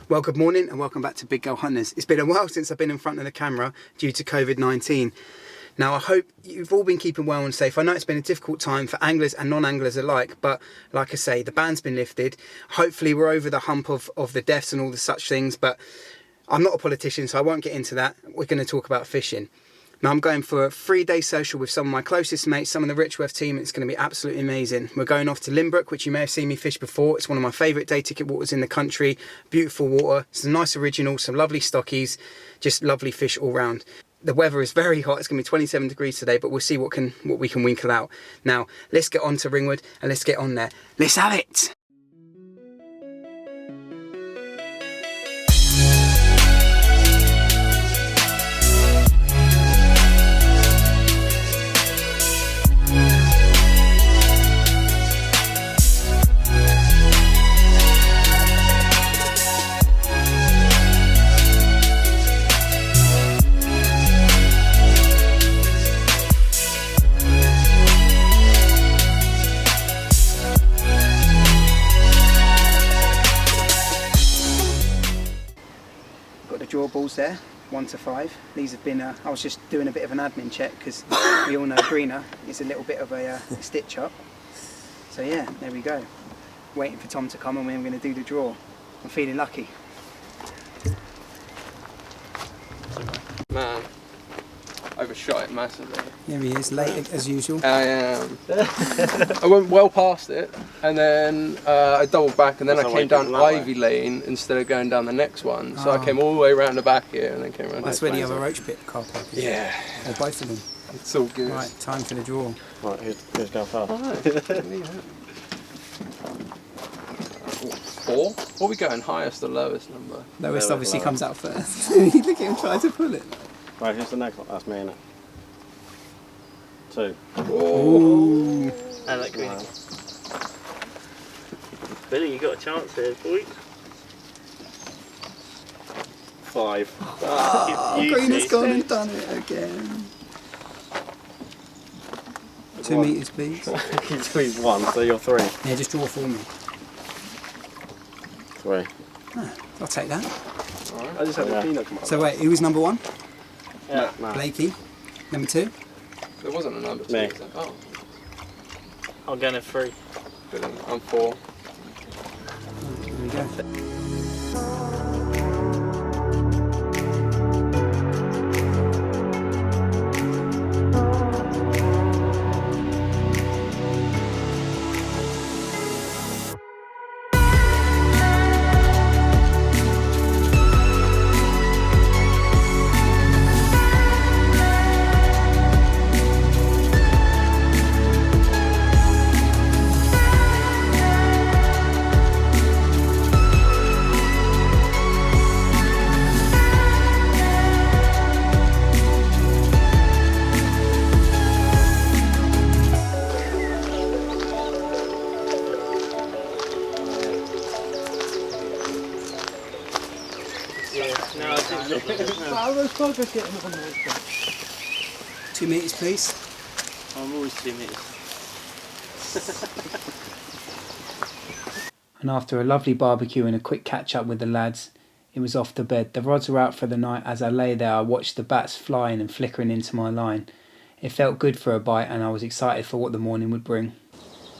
Well, good morning and welcome back to Big Girl Hunters. It's been a while since I've been in front of the camera due to COVID-19. Now, I hope you've all been keeping well and safe. I know it's been a difficult time for anglers and non-anglers alike, but like I say, the ban's been lifted. Hopefully we're over the hump of the deaths and all the such things, but I'm not a politician, so I won't get into that. We're going to talk about fishing. Now, I'm going for a 3-day social with some of my closest mates, some of the Richworth team. It's going to be absolutely amazing. We're going off to Lin Brook, which you may have seen me fish before. It's one of my favourite day ticket waters in the country. Beautiful water, some nice original, some lovely stockies, just lovely fish all round. The weather is very hot. It's going to be 27 degrees today, but we'll see what we can winkle out. Now, let's get on to Ringwood and let's get on there. Let's have it! Draw balls there, 1 to 5. These have been, I was just doing a bit of an admin check because we all know greener is a little bit of a stitch up. So yeah, there we go. Waiting for Tom to come and we're going to do the draw. I'm feeling lucky. Man, overshot it massively. Here he is, late as usual. I am. I went well past it, and then I doubled back, and then I came down Ivy Lane instead of going down the next one. So I came all the way around the back here, and then came around. That's where the other roach bit, Carp. Yeah. Or both of them. It's all good. Right, time for the draw. Right, who's going first? Right. 4? What are we going, highest or lowest number? Lowest obviously comes out first. Look at him trying to pull it. Right, who's the next one? That's me, innit? 2. Ooh. And that green. Billy, you got a chance here, boy. 5. Oh, green has gone and done it again. 2 metres, please. He's 1, so you're 3. Yeah, just draw for me. 3. Ah, I'll take that. Right. I just had the peanut come up. So wait, who was number 1? Yeah. No. Blakey. Number 2? There wasn't a number 2. Me. Was there? Oh, I'm going to 3. good. I'm 4. Here we go. No, I think 2 metres, please. I'm always 2 metres. And after a lovely barbecue and a quick catch up with the lads, it was off to bed. The rods were out for the night. As I lay there, I watched the bats flying and flickering into my line. It felt good for a bite and I was excited for what the morning would bring.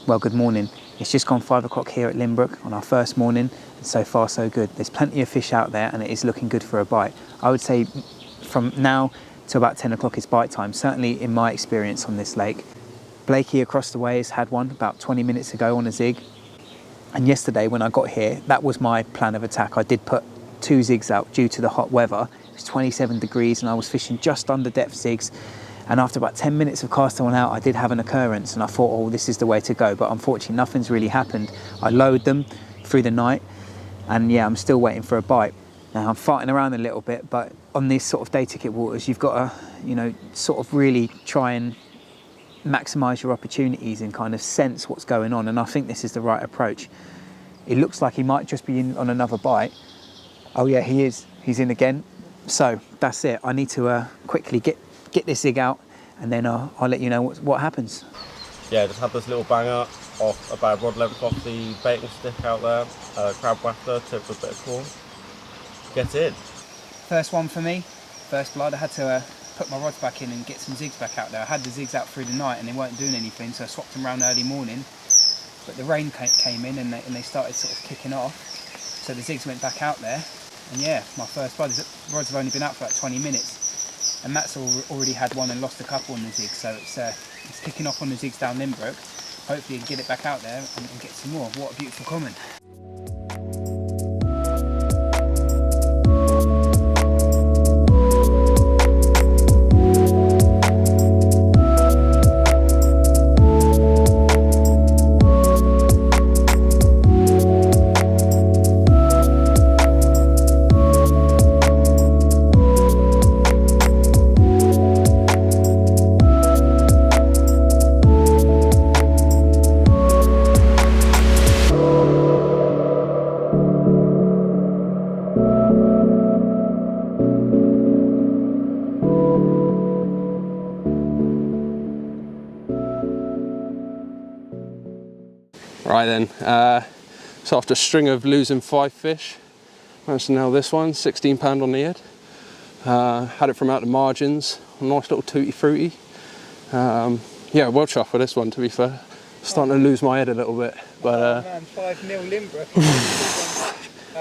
Well, good morning. It's just gone 5 o'clock here at Lin Brook on our first morning, and so far so good. There's plenty of fish out there and it is looking good for a bite. I would say from now to about 10 o'clock is bite time, certainly in my experience on this lake. Blakey across the way has had one about 20 minutes ago on a zig. And yesterday when I got here, that was my plan of attack. I did put 2 zigs out due to the hot weather. It was 27 degrees and I was fishing just under depth zigs. And after about 10 minutes of casting one out, I did have an occurrence and I thought, oh, this is the way to go. But unfortunately, nothing's really happened. I lowered them through the night and yeah, I'm still waiting for a bite. Now I'm farting around a little bit, but on these sort of day ticket waters, you've got to, sort of really try and maximise your opportunities and kind of sense what's going on. And I think this is the right approach. It looks like he might just be in on another bite. Oh yeah, he is. He's in again. So that's it. I need to quickly get this zig out and then I'll let you know what happens. Yeah, just had this little banger off about rod length off the baiting stick out there. Crab wafter tipped with a bit of corn. Get in. First one for me, first blood. I had to put my rods back in and get some zigs back out there. I had the zigs out through the night and they weren't doing anything, so I swapped them around early morning. But the rain came in and they started sort of kicking off. So the zigs went back out there. And yeah, my first blood. The rods have only been out for like 20 minutes. And Matt's already had one and lost a couple on the zigs. So it's kicking off on the zigs down Lin Brook. Hopefully get it back out there and get some more. What a beautiful common. Right then, so after a string of losing 5 fish, managed to nail this one, 16 pound on the head. Had it from out the margins, a nice little tutti fruity. Yeah, well chuffed for this one, to be fair. Starting to lose my head a little bit, but man, 5-0 Lin Brook.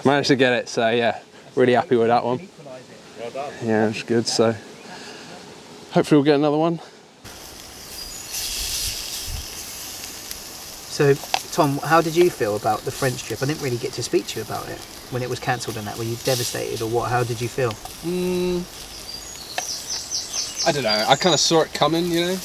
managed to get it, so yeah, really happy with that one. Well done. Yeah, it's good, so hopefully we'll get another one. So, Tom, how did you feel about the French trip? I didn't really get to speak to you about it when it was cancelled and that. Were you devastated or what? How did you feel? I don't know, I kind of saw it coming, you know,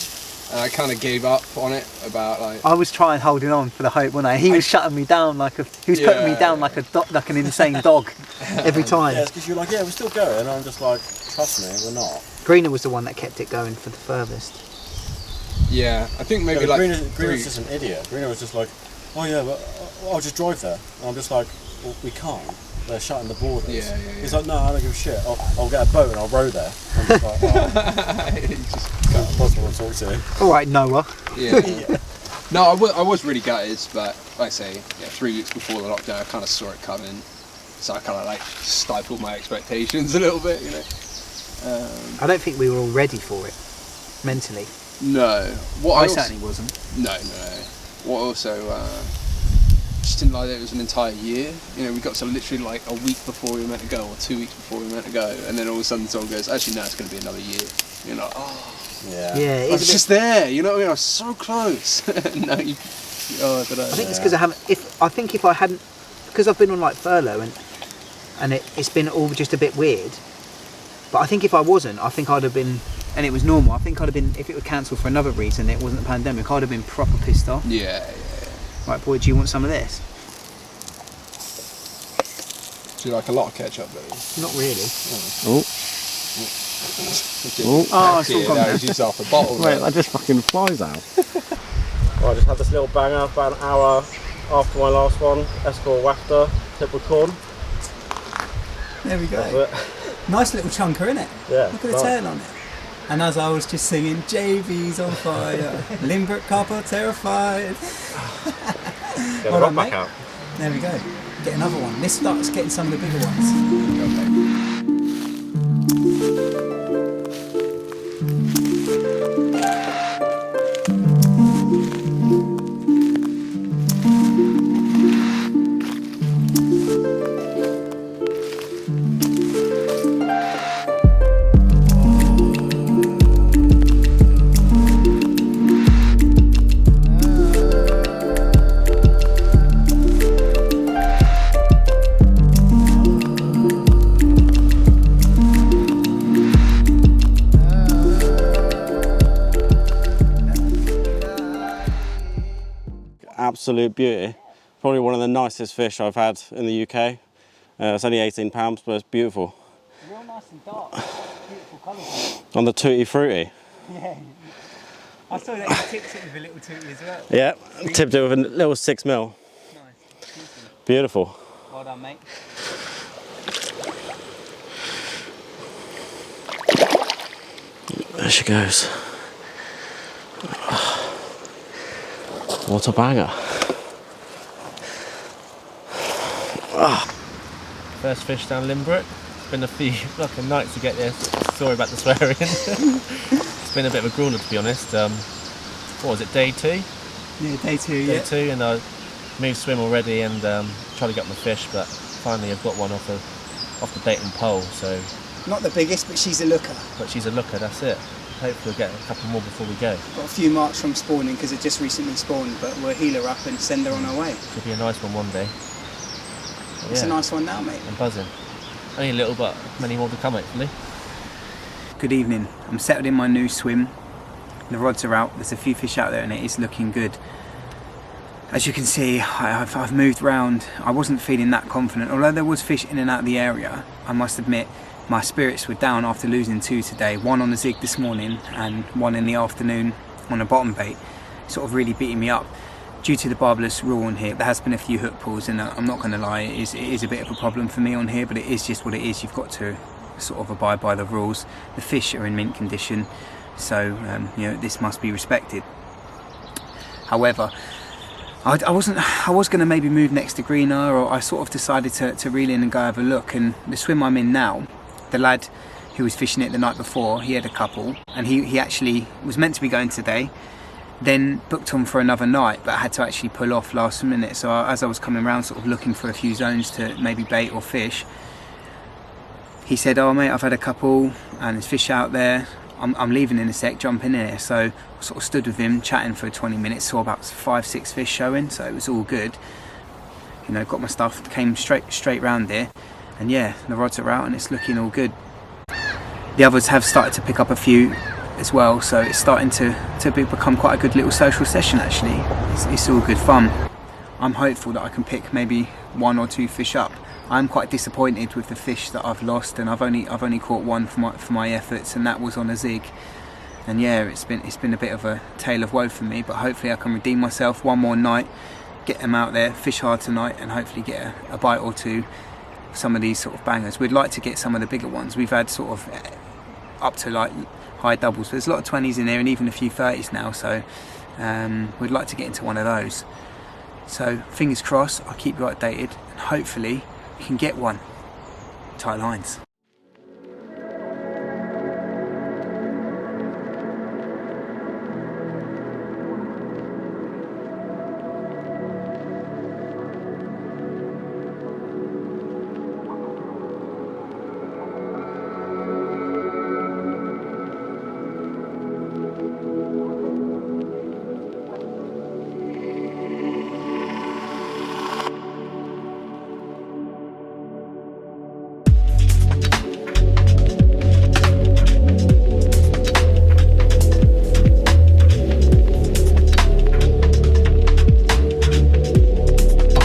and I kind of gave up on it about like... I was trying holding on for the hope, wasn't I? He was shutting me down like he was putting me down like like an insane dog every time. Yeah, it's because you're like, yeah, we're still going, and I'm just like, trust me, we're not. Greener was the one that kept it going for the furthest. Yeah, I think maybe Yeah, like... Greener was just an idiot. Greener was just like, oh yeah, but I'll just drive there. And I'm just like, well, we can't. They're shutting the borders. Yeah. He's like, no, I don't give a shit. I'll get a boat and I'll row there. I'm just like, oh. It's impossible to talk to. All right, Noah. Yeah. No, I was really gutted, but like I say, yeah, 3 weeks before the lockdown, I kind of saw it coming. So I kind of like stifled my expectations a little bit, you know. I don't think we were all ready for it, mentally. No. I certainly wasn't. No. What also, just didn't like that it was an entire year. You know, we got to literally like a week before we were meant to go, or 2 weeks before we were meant to go, and then all of a sudden someone goes, actually no, it's going to be another year. You're like, oh. Yeah. Yeah, I was just there, you know what I mean? I was so close. No, I don't know. I think it's because I haven't. If I hadn't, because I've been on like furlough and it's been all just a bit weird. But I think if I wasn't, I think I'd have been, and it was normal. I think I'd have been, if it were cancelled for another reason, it wasn't a pandemic, I'd have been proper pissed off. Yeah. Right, boy, do you want some of this? Do you like a lot of ketchup, though? Not really. Oh. Oh, it's all gone now. Just off the bottle. Wait, that just fucking flies out. Well, I just had this little banger about an hour after my last one. Escort wafter, tip with corn. There we go. That's it. Nice little chunker, isn't it? Yeah. Look at the tail on it. And as I was just singing, JV's on fire, Lin Brook Carp are terrified. Get the Well rod done, back mate. out. There we go. Get another one. This starts getting some of the bigger ones. Absolute beauty. Probably one of the nicest fish I've had in the UK. It's only 18 pounds, but it's beautiful. Real nice and dark. Beautiful colours. On the tutti frutti. Yeah. I saw that you tipped it with a little tooty as well. Yeah, tipped it with a little 6 mil. Nice. Beautiful. Well done, mate. There she goes. What a banger. First fish down Lin Brook. been a few fucking nights to get there. Sorry about the swearing. It's been a bit of a grueler, to be honest. What was it, day 2? Yeah, day 2, Day 2, and I moved swim already and tried to get my fish, but finally I've got one off the bait and pole. So Not the biggest, but she's a looker. But she's a looker, that's it. Hopefully we'll get a couple more before we go. Got a few marks from spawning because it just recently spawned, but we'll heal her up and send her on her way. Should be a nice one day. It's a nice one now, mate. I'm buzzing. Only a little, but many more to come, hopefully. Good evening. I'm settled in my new swim. The rods are out. There's a few fish out there and it is looking good. As you can see, I've moved round. I wasn't feeling that confident. Although there was fish in and out of the area, I must admit my spirits were down after losing 2 today. 1 on the zig this morning and 1 in the afternoon on a bottom bait. Sort of really beating me up. Due to the barbless rule on here, there has been a few hook pulls, and I'm not going to lie, it is a bit of a problem for me on here, but it is just what it is. You've got to sort of abide by the rules. The fish are in mint condition, so this must be respected. However, I was going to maybe move next to greener, or I sort of decided to reel in and go have a look. And the swim I'm in now, the lad who was fishing it the night before, he had a couple, and he actually was meant to be going today. Then booked on for another night, but I had to actually pull off last minute. So as I was coming around sort of looking for a few zones to maybe bait or fish, he said, "Oh mate, I've had a couple and there's fish out there. I'm leaving in a sec, jump in here." So I sort of stood with him chatting for 20 minutes, saw about 5-6 fish showing, so it was all good. Got my stuff, came straight round there, and yeah, the rods are out and it's looking all good. The others have started to pick up a few as well, so it's starting to become quite a good little social session actually. It's all good fun. I'm hopeful that I can pick maybe 1 or 2 fish up. I'm quite disappointed with the fish that I've lost, and I've only caught 1 for my efforts, and that was on a zig. And yeah, it's been a bit of a tale of woe for me, but hopefully I can redeem myself 1 more night, get them out there, fish hard tonight, and hopefully get a bite or 2 of some of these sort of bangers. We'd like to get some of the bigger ones. We've had sort of up to like high doubles. There's a lot of 20s in there and even a few 30s now, so we'd like to get into one of those. So fingers crossed, I'll keep you updated and hopefully we can get one. Tight lines.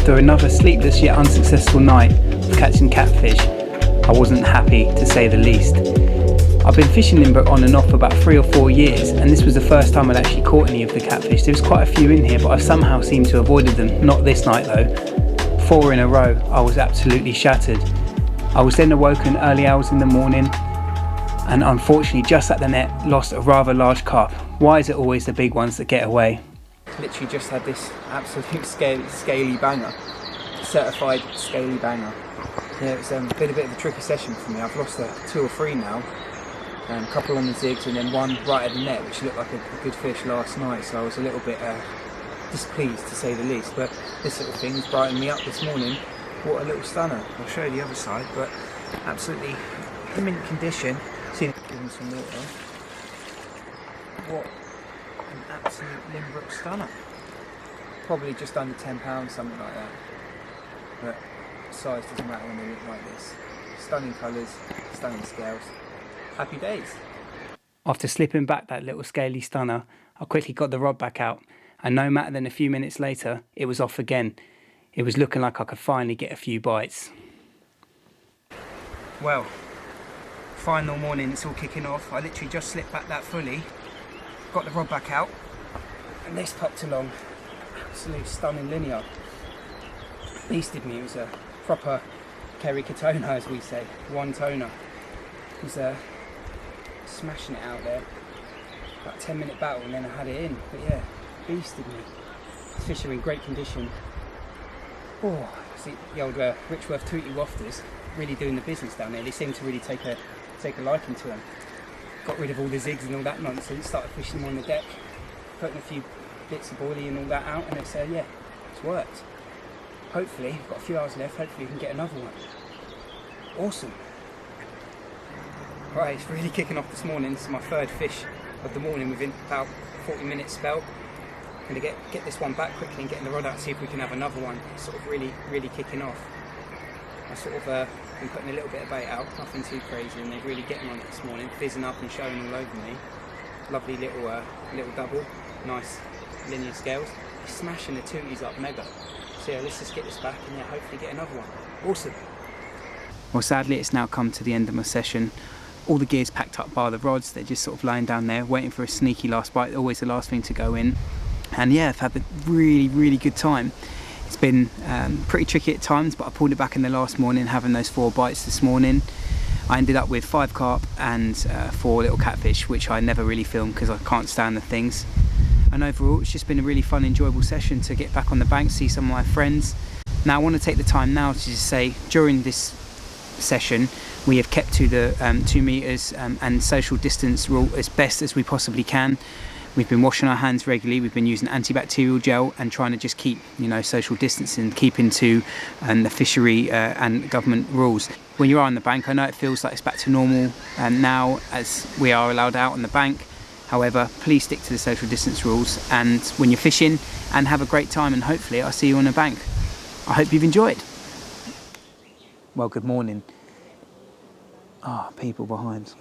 After another sleepless yet unsuccessful night of catching catfish, I wasn't happy to say the least. I've been fishing Lin Brook on and off for about 3 or 4 years, and this was the first time I'd actually caught any of the catfish. There was quite a few in here, but I somehow seemed to have avoided them. Not this night though. 4 in a row, I was absolutely shattered. I was then awoken early hours in the morning, and unfortunately just at the net lost a rather large carp. Why is it always the big ones that get away? Literally just had this absolute scaly banger, certified scaly banger. Yeah, it's been a bit of a tricky session for me. I've lost 2 or 3 now, a couple on the zigs and then 1 right at the net, which looked like a good fish last night. So I was a little bit displeased to say the least. But this little thing has brightened me up this morning. What a little stunner! I'll show you the other side, but absolutely in mint condition. See, give him some water. What an absolute Lin Brook stunner. Probably just under £10, something like that. But size doesn't matter when they look like this. Stunning colours, stunning scales. Happy days. After slipping back that little scaly stunner, I quickly got the rod back out, and no matter than a few minutes later, it was off again. It was looking like I could finally get a few bites. Well, final morning, it's all kicking off. I literally just slipped back that fully, got the rod back out, and this popped along. Absolute stunning linear. Beasted me. It was a proper Kerry Katona, as we say, 1 toner. It was smashing it out there. About a 10-minute battle and then I had it in. But yeah, beasted me. These fish are in great condition. Oh, see the old Richworth Tootie Wafters. really doing the business down there. They seem to really take a liking to them. Got rid of all the zigs and all that nonsense, started fishing them on the deck, putting a few bits of boilie and all that out, and it's yeah, it's worked. Hopefully, I've got a few hours left, hopefully we can get another one. Awesome. Right, it's really kicking off this morning. This is my third fish of the morning within about 40-minute spell. I'm going to get this one back quickly and getting the rod out, see if we can have another one. It's sort of really kicking off. I sort of been putting a little bit of bait out, nothing too crazy, and they're really getting on it this morning, fizzing up and showing all over me. Lovely little double, nice linear scales. They're smashing the tooties up mega. So yeah, let's just get this back and yeah, hopefully get another one. Awesome. Well, sadly it's now come to the end of my session. All the gear's packed up by the rods, they're just sort of lying down there waiting for a sneaky last bite, always the last thing to go in. And yeah, I've had a really good time. It's been pretty tricky at times, but I pulled it back in the last morning, having those 4 bites this morning. I ended up with 5 carp and 4 little catfish, which I never really filmed because I can't stand the things. And overall, it's just been a really fun, enjoyable session to get back on the bank, see some of my friends. Now I want to take the time now to just say, during this session, we have kept to the 2 meters and social distance rule as best as we possibly can. We've been washing our hands regularly, we've been using antibacterial gel and trying to just keep, you know, social distancing, keeping to the fishery and government rules. When you are on the bank, I know it feels like it's back to normal now as we are allowed out on the bank. However, please stick to the social distance rules and when you're fishing, and have a great time, and hopefully I'll see you on the bank. I hope you've enjoyed. Well, good morning. People behind.